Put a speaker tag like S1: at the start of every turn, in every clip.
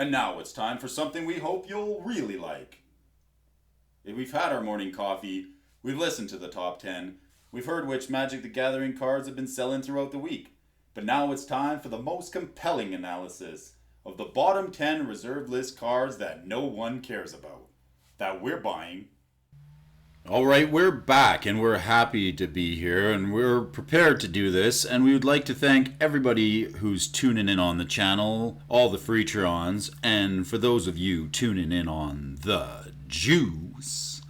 S1: And now it's time for something we hope you'll really like. We've had our morning coffee, we've listened to the top 10, we've heard which Magic the Gathering cards have been selling throughout the week. But now it's time for the most compelling analysis of the bottom 10 reserve list cards that no one cares about, that we're buying. Alright, we're back and we're happy to be here and we're prepared to do this, and we would like to thank everybody who's tuning in on the channel, all the Freetrons, and for those of you tuning in on the juice.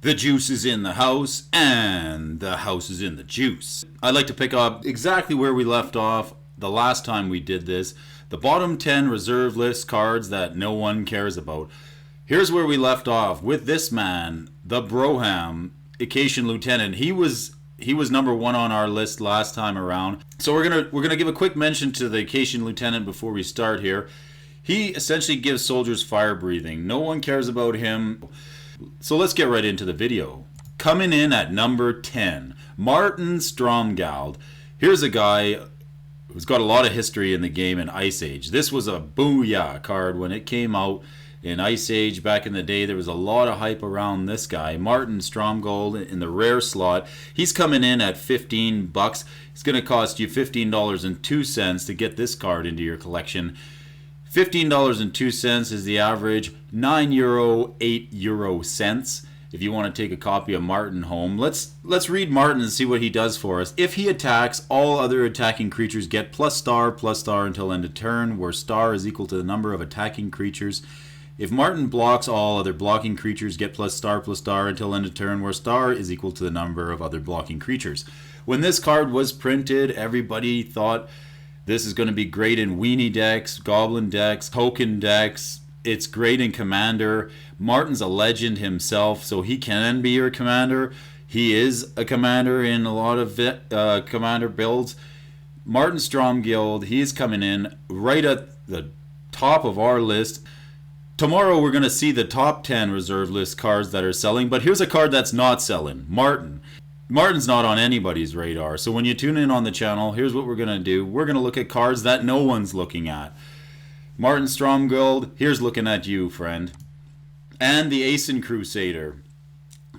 S1: The juice is in the house and the house is in the juice. I'd like to pick up exactly where we left off the last time we did this. The bottom 10 reserve list cards that no one cares about. Here's where we left off with this man, the Broham, Asian Lieutenant. He was number one on our list last time around. So we're gonna give a quick mention to the Asian Lieutenant before we start here. He essentially gives soldiers fire breathing. No one cares about him. So let's get right into the video. Coming in at number 10, Martin Stromgowld. Here's a guy who's got a lot of history in the game in Ice Age. This was a booyah card when it came out. In Ice Age back in the day, there was a lot of hype around this guy, Martin Stromgowld, in the rare slot. He's coming in at $15. It's going to cost you $15.02 to get this card into your collection. $15.02 is the average, €9, €8 if you want to take a copy of Martin home. Let's read Martin and see what he does for us. If he attacks, all other attacking creatures get +star until end of turn, where star is equal to the number of attacking creatures. If Martin blocks, all other blocking creatures get +star until end of turn, where star is equal to the number of other blocking creatures. When this card was printed, everybody thought this is going to be great in weenie decks, goblin decks, token decks. It's great in Commander. Martin's a legend himself, so he can be your Commander. He is a Commander in a lot of Commander builds. Martin Stromgowld, he's coming in right at the top of our list. Tomorrow we're going to see the top 10 reserve list cards that are selling, but here's a card that's not selling, Martin. Martin's not on anybody's radar, so when you tune in on the channel, here's what we're going to do. We're going to look at cards that no one's looking at. Martin Stromgowld, here's looking at you, friend. And the Asian Crusader.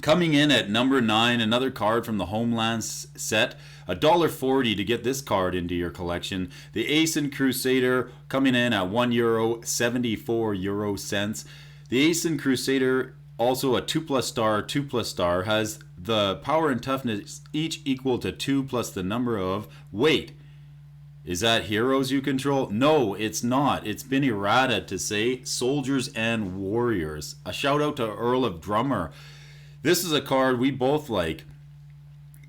S1: Coming in at number 9, another card from the Homelands set. $1.40 to get this card into your collection. The Asian Crusader coming in at €1, 74 euro cents. The Asian Crusader, also a 2+ star, has the power and toughness each equal to 2 plus the number of weight. Is that heroes you control? No, it's not. It's been errata to say soldiers and warriors. A shout out to Earl of Drummer. This is a card we both like.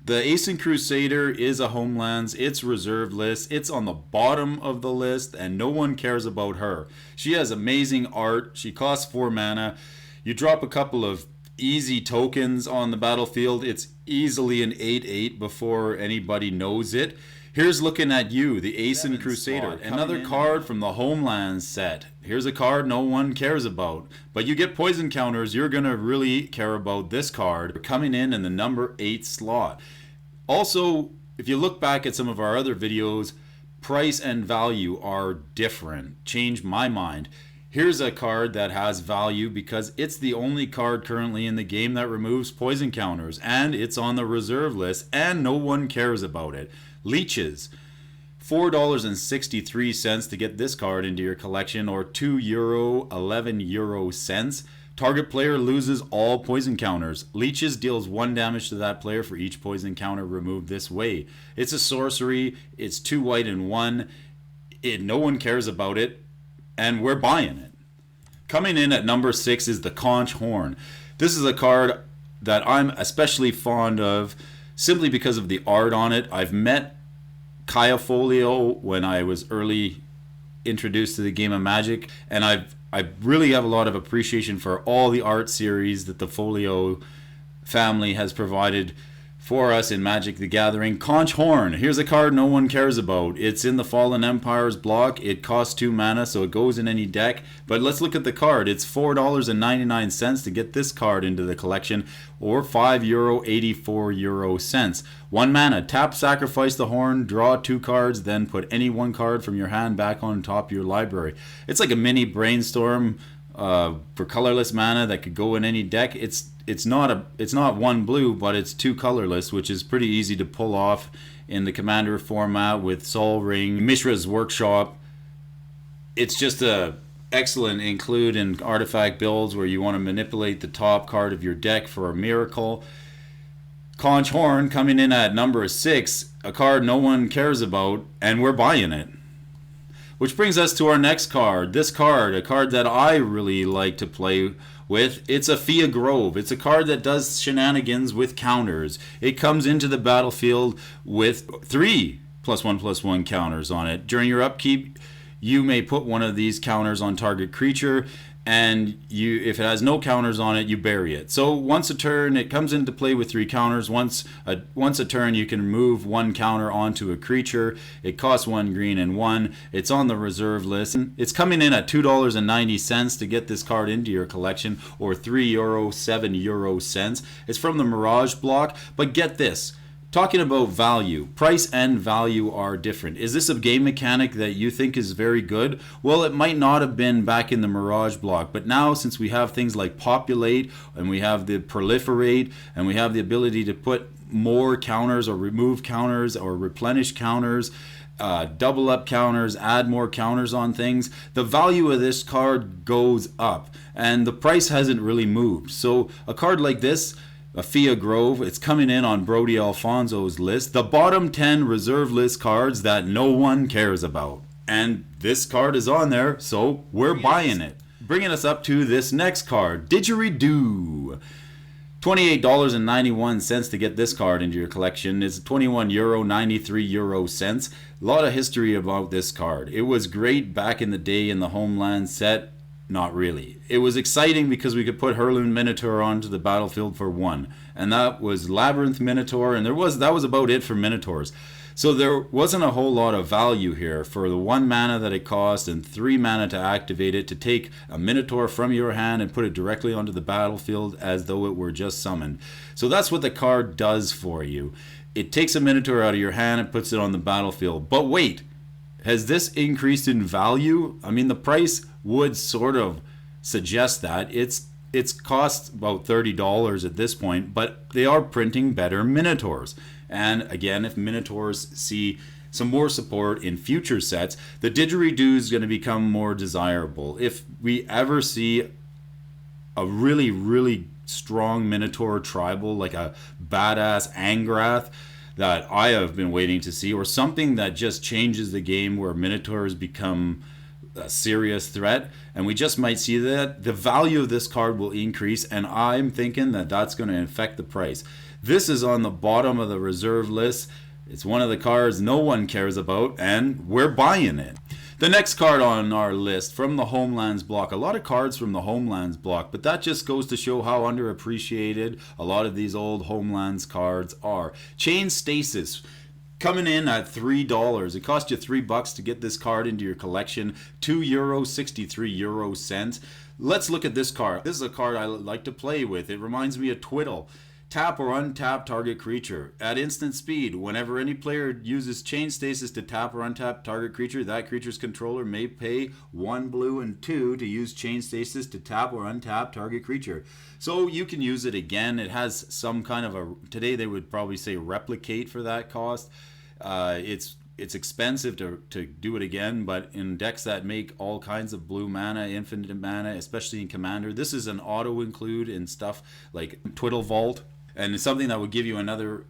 S1: The Asian Crusader is a Homelands. It's reserved list. It's on the bottom of the list, and no one cares about her. She has amazing art. She costs 4 mana. You drop a couple of easy tokens on the battlefield. It's easily an 8/8 before anybody knows it. Here's looking at you, the Asian Crusader. Another card from the Homelands set. Here's a card no one cares about. But you get poison counters, you're going to really care about this card. Coming in the number 8 slot. Also, if you look back at some of our other videos, price and value are different. Change my mind. Here's a card that has value because it's the only card currently in the game that removes poison counters. And it's on the reserve list and no one cares about it. Leeches. $4.63 to get this card into your collection, or €2, 11 euro cents. Target player loses all poison counters. Leeches deals 1 damage to that player for each poison counter removed this way. It's a sorcery. It's 2 white and 1. No one cares about it, and we're buying it. Coming in at number 6 is the Conch Horn. This is a card that I'm especially fond of simply because of the art on it. I've met Kaya Folio when I was early introduced to the game of Magic, and I really have a lot of appreciation for all the art series that the Folio family has provided for us in Magic the Gathering. Conch Horn. Here's a card no one cares about. It's in the Fallen Empires block. It costs 2 mana, so it goes in any deck. But let's look at the card. It's $4.99 to get this card into the collection, or €5.84. 1 mana. Tap, sacrifice the horn, draw 2 cards, then put any 1 card from your hand back on top of your library. It's like a mini brainstorm for colorless mana that could go in any deck. It's not 1 blue, but it's 2 colorless, which is pretty easy to pull off in the Commander format with Sol Ring, Mishra's Workshop. It's just a excellent include in artifact builds where you want to manipulate the top card of your deck for a miracle. Conch Horn coming in at number 6, a card no one cares about, and we're buying it. Which brings us to our next card. This card, a card that I really like to play with. It's a Fia Grove. It's a card that does shenanigans with counters. It comes into the battlefield with 3 +1/+1 counters on it. During your upkeep, you may put one of these counters on target creature, and if it has no counters on it, you bury it. So once a turn, it comes into play with 3 counters. Once a turn, you can move 1 counter onto a creature. It costs 1 green and 1. It's on the reserve list. It's coming in at $2.90 to get this card into your collection, or €3.07. It's from the Mirage block. But get this. Talking about value, price and value are different. Is this a game mechanic that you think is very good? Well, it might not have been back in the Mirage block, but now since we have things like Populate, and we have the Proliferate, and we have the ability to put more counters or remove counters or replenish counters, double up counters, add more counters on things, the value of this card goes up, and the price hasn't really moved. So a card like this, a Fia Grove, it's coming in on Brody Alfonso's list, the bottom 10 reserve list cards that no one cares about. And this card is on there, so we're buying it. Bringing us up to this next card, Didgeridoo. $28.91 to get this card into your collection. It's €21.93. A lot of history about this card. It was great back in the day in the Homeland set. Not really. It was exciting because we could put Heirloom Minotaur onto the battlefield for 1, and that was Labyrinth Minotaur, and that was about it for Minotaurs. So there wasn't a whole lot of value here for the 1 mana that it cost and 3 mana to activate it, to take a Minotaur from your hand and put it directly onto the battlefield as though it were just summoned. So that's what the card does for you. It takes a Minotaur out of your hand and puts it on the battlefield. But wait, has this increased in value? I mean, the price would sort of suggest that. It's cost about $30 at this point, but they are printing better Minotaurs. And again, if Minotaurs see some more support in future sets, the Didgeridoo is going to become more desirable. If we ever see a really, really strong Minotaur tribal, like a badass Angrath, that I have been waiting to see, or something that just changes the game where Minotaurs become a serious threat, and we just might see that, the value of this card will increase, and I'm thinking that that's going to affect the price. This is on the bottom of the reserve list. It's one of the cards no one cares about, and we're buying it. The next card on our list from the Homelands block. A lot of cards from the Homelands block, but that just goes to show how underappreciated a lot of these old Homelands cards are. Chain Stasis. Coming in at $3. It cost you $3 to get this card into your collection. €2.63. Let's look at this card. This is a card I like to play with. It reminds me of Twiddle. Tap or untap target creature. At instant speed, whenever any player uses Chain Stasis to tap or untap target creature, that creature's controller may pay 1 blue and 2 to use Chain Stasis to tap or untap target creature. So you can use it again. It has some kind of a, today they would probably say replicate for that cost. It's expensive to do it again, but in decks that make all kinds of blue mana, infinite mana, especially in Commander, this is an auto include in stuff like Twiddle Vault. And it's something that would give you another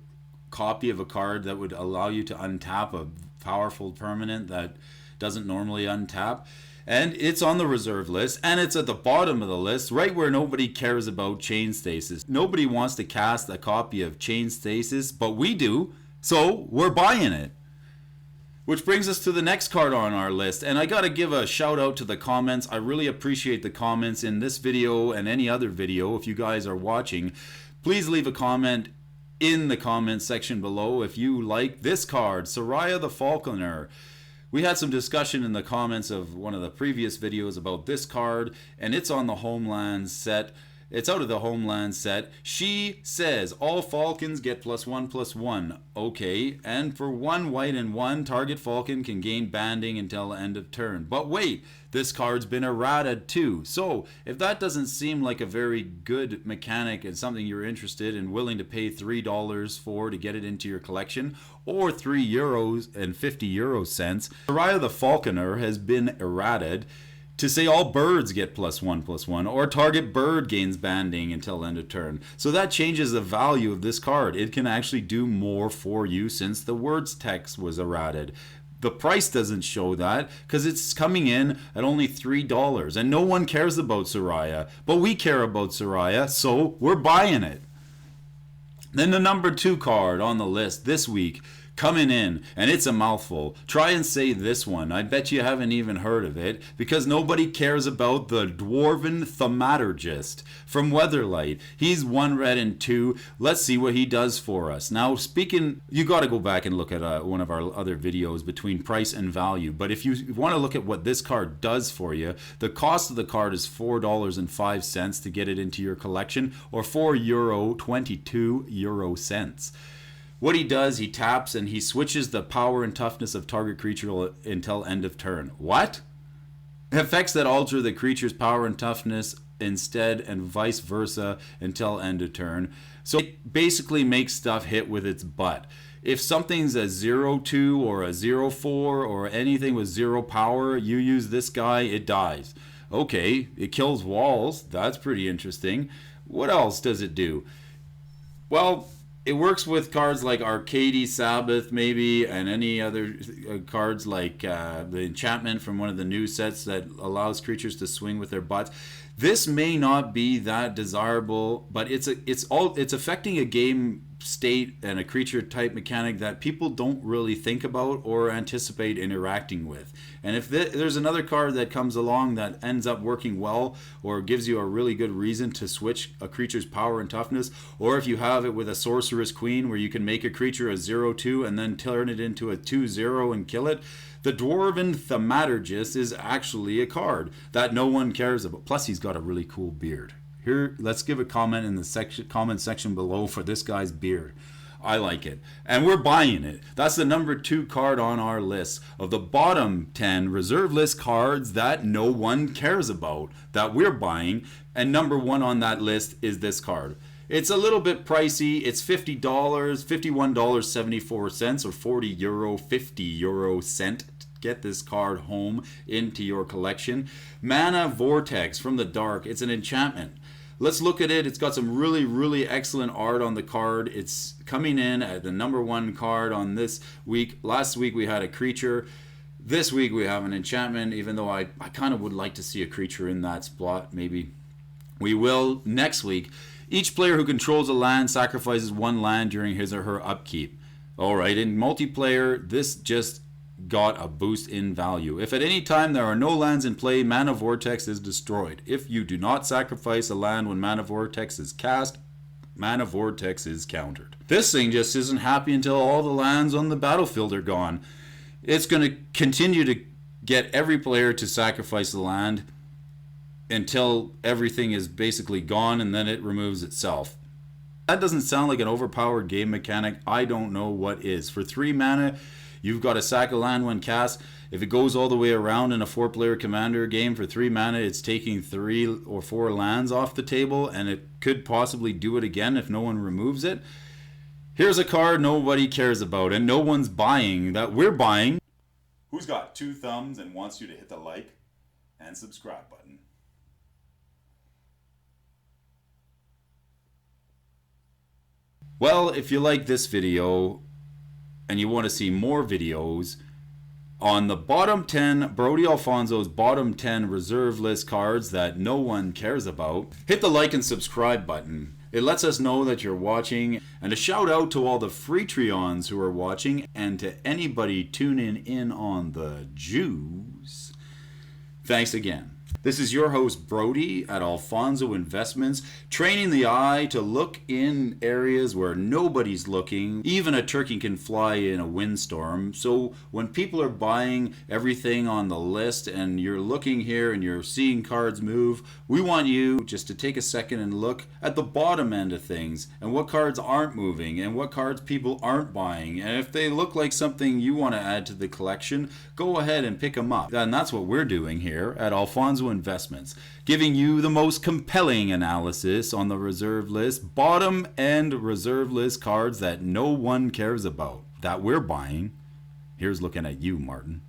S1: copy of a card that would allow you to untap a powerful permanent that doesn't normally untap. And it's on the reserve list, and it's at the bottom of the list, right where nobody cares about Chain Stasis. Nobody wants to cast a copy of Chain Stasis, but we do, so we're buying it. Which brings us to the next card on our list, and I gotta give a shout out to the comments. I really appreciate the comments in this video and any other video. If you guys are watching, please leave a comment in the comments section below if you like this card, Soraya the Falconer. We had some discussion in the comments of one of the previous videos about this card, and it's on the Homeland set. It's out of the Homeland set. She says all falcons get +1/+1. Okay, and for 1 white and 1, target falcon can gain banding until end of turn. But wait, this card's been errated too. So if that doesn't seem like a very good mechanic and something you're interested and willing to pay $3 for to get it into your collection, or €3.50, Soraya the Falconer has been errated to say all birds get +1/+1, or target bird gains banding until end of turn. So that changes the value of this card. It can actually do more for you since the words text was errated. The price doesn't show that because it's coming in at only $3, and no one cares about Soraya, but we care about Soraya, so we're buying it. Then the number 2 card on the list this week, coming in, and it's a mouthful. Try and say this one. I bet you haven't even heard of it because nobody cares about the Dwarven Thematicist from Weatherlight. He's 1 red and 2. Let's see what he does for us. Now, speaking, you got to go back and look at one of our other videos between price and value. But if you want to look at what this card does for you, the cost of the card is $4.05 to get it into your collection, or €4.22. What he does, he taps and he switches the power and toughness of target creature until end of turn. What? Effects that alter the creature's power and toughness instead, and vice versa until end of turn. So it basically makes stuff hit with its butt. If something's a 0/2 or a 0/4 or anything with 0 power, you use this guy, it dies. Okay, it kills walls. That's pretty interesting. What else does it do? Well, it works with cards like Arcady Sabbath, maybe, and any other cards like the enchantment from one of the new sets that allows creatures to swing with their butts. This may not be that desirable, but it's affecting a game state and a creature type mechanic that people don't really think about or anticipate interacting with. And if there's another card that comes along that ends up working well, or gives you a really good reason to switch a creature's power and toughness, or if you have it with a Sorceress Queen where you can make a creature a 0/2 and then turn it into a 2/0 and kill it, the Dwarven Thematicist is actually a card that no one cares about. Plus, he's got a really cool beard. Here, let's give a comment in the comment section below for this guy's beard. I like it. And we're buying it. That's the number 2 card on our list of the bottom 10 reserve list cards that no one cares about that we're buying. And number 1 on that list is this card. It's a little bit pricey. It's $50, $51.74, or €40, €50 get this card home into your collection. Mana Vortex from the Dark. It's an enchantment. Let's look at it. It's got some really, really excellent art on the card. It's coming in at the number 1 card on this week. Last week we had a creature. This week we have an enchantment, even though I kind of would like to see a creature in that spot. Maybe we will next week. Each player who controls a land sacrifices 1 land during his or her upkeep. Alright, in multiplayer, this just got a boost in value. If at any time there are no lands in play, Mana Vortex is destroyed. If you do not sacrifice a land when Mana Vortex is cast, Mana Vortex is countered. This thing just isn't happy until all the lands on the battlefield are gone. It's going to continue to get every player to sacrifice a land until everything is basically gone, and then it removes itself. That doesn't sound like an overpowered game mechanic. I don't know what is. For 3 mana, you've got to sack a land when cast. If it goes all the way around in a 4-player commander game for 3 mana, it's taking 3 or 4 lands off the table, and it could possibly do it again if no one removes it. Here's a card nobody cares about, and no one's buying, that we're buying. Who's got 2 thumbs and wants you to hit the like and subscribe button? Well, if you like this video and you want to see more videos on the bottom 10, Brody Alfonso's bottom 10 reserve list cards that no one cares about, hit the like and subscribe button. It lets us know that you're watching. And a shout out to all the Freetreons who are watching, and to anybody tuning in on the Jews. Thanks again. This is your host, Brody, at Alphonso Investments, training the eye to look in areas where nobody's looking. Even a turkey can fly in a windstorm. So when people are buying everything on the list and you're looking here and you're seeing cards move, we want you just to take a second and look at the bottom end of things and what cards aren't moving and what cards people aren't buying. And if they look like something you want to add to the collection, go ahead and pick them up. And that's what we're doing here at Alphonso Investments, giving you the most compelling analysis on the reserve list, bottom end reserve list cards that no one cares about, that we're buying. Here's looking at you, Martin.